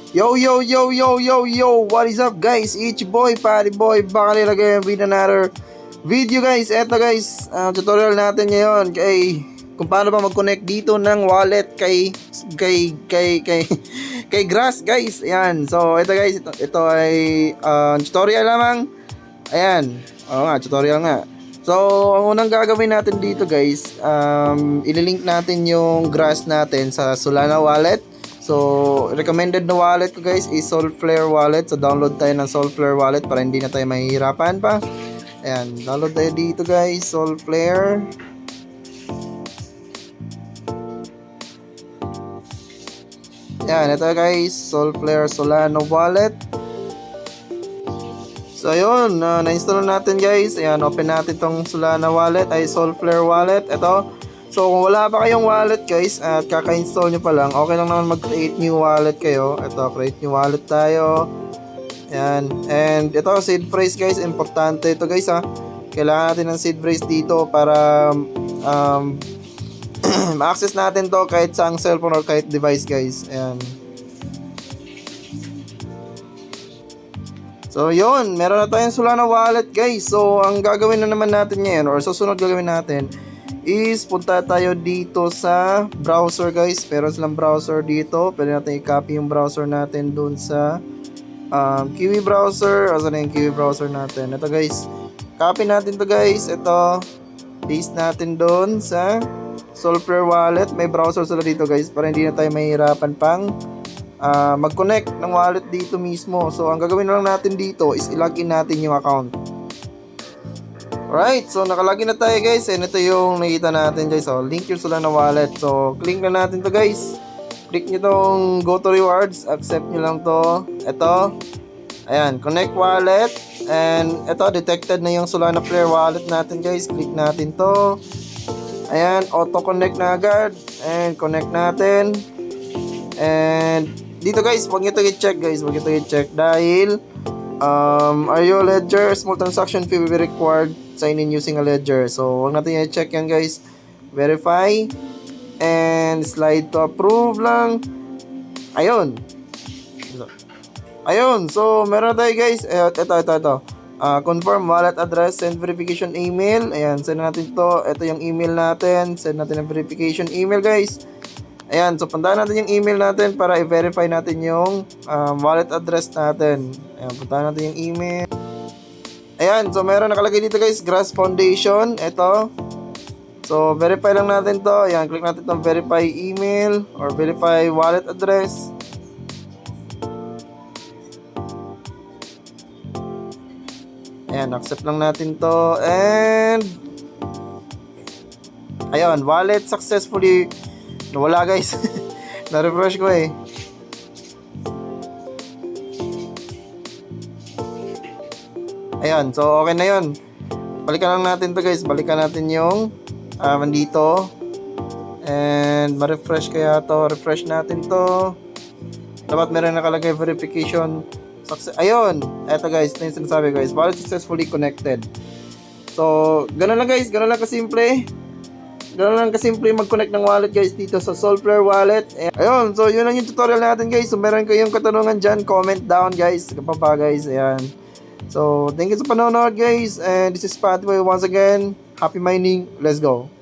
Yo, yo, yo, yo, yo, yo, what is up guys? It's your boy, Paddy Boy, baka nilagay with another video guys. Eto guys, tutorial natin ngayon kung paano ba mag-connect dito ng wallet kay Grass guys. Ayan, so ito guys, ito ay tutorial lamang. Ayan, oo nga, tutorial nga. So, ang unang gagawin natin dito guys, ililink natin yung Grass natin sa Solana wallet. So, recommended na wallet ko guys is Solflare wallet. So, download tayo ng Solflare wallet para hindi na tayo mahihirapan pa. Ayan, download tayo dito guys, Solflare. Ayan, ito guys, Solflare Solana wallet. So, ayun, na-install natin guys. Ayan, open natin tong Solana wallet, ay Solflare wallet. Ito. So, kung wala pa kayong wallet guys at kaka-install nyo pa lang, okay lang naman mag-create new wallet kayo. Ito, create new wallet tayo. Ayan. And ito, seed phrase guys. Importante ito guys ha. Kailangan natin ng seed phrase dito para ma-access natin to kahit sa cellphone or kahit device guys. Ayan. So, yun. Meron na tayong Solana wallet guys. So, ang gagawin na naman natin ngayon or susunod gagawin natin is punta tayo dito sa browser guys. Meron silang browser dito. Pwede natin i-copy yung browser natin dun sa Kiwi browser. Asa na yung Kiwi browser natin? Ito guys. Copy natin to guys. Ito. Paste natin dun sa Solflare wallet. May browser sila dito guys para hindi na tayo mahirapan pang mag-connect ng wallet dito mismo. So ang gagawin lang natin dito is i-login natin yung account. Alright, so nakalagin na tayo guys. And ito yung nakita natin guys. So, link your Solana wallet. So, click na natin to guys. Click nyo tong go to rewards. Accept nyo lang to. Ito. Ayan, connect wallet. And ito, detected na yung Solana Flare wallet natin guys. Click natin to. Ayan, auto connect na agad. And connect natin. And dito guys, huwag nyo ito i-check guys. Huwag nyo ito i-check dahil are you a ledger? Small transaction fee will be required. Sign in using a ledger. So, huwag natin i-check yan guys. Verify. And slide to approve lang. Ayun. Ayun. So, meron tayo guys. Ito. Confirm wallet address. Send verification email. Ayan. Send natin to. Ito yung email natin. Send natin ang verification email guys. Ayan. So, puntahan natin yung email natin para i-verify natin yung wallet address natin. Ayan. Puntahan natin yung email. Ayan, so meron nakalagay dito guys, Grass Foundation. Ito. So, verify lang natin to. Ayan, click natin itong verify email or verify wallet address. Ayan, accept lang natin to. And ayun, wallet successfully nawala guys. Na-refresh ko eh. Ayan, so okay na yun. Balikan lang natin to guys. Balikan natin yung nandito. And ma-refresh kaya to. Refresh natin to. Dapat meron nakalagay verification success. Ayun, eto guys, ito yung sinasabi guys. Wallet successfully connected. So, ganun lang guys. Ganun lang kasimple. Ganun lang kasimple mag-connect ng wallet guys dito sa Solflare wallet. Ayun, so yun lang yung tutorial natin guys. So, meron kayong katanungan dyan, comment down guys. Kapapa guys, ayan. So, thank you sa panonood guys. And this is Paddy Boy once again. Happy mining. Let's go.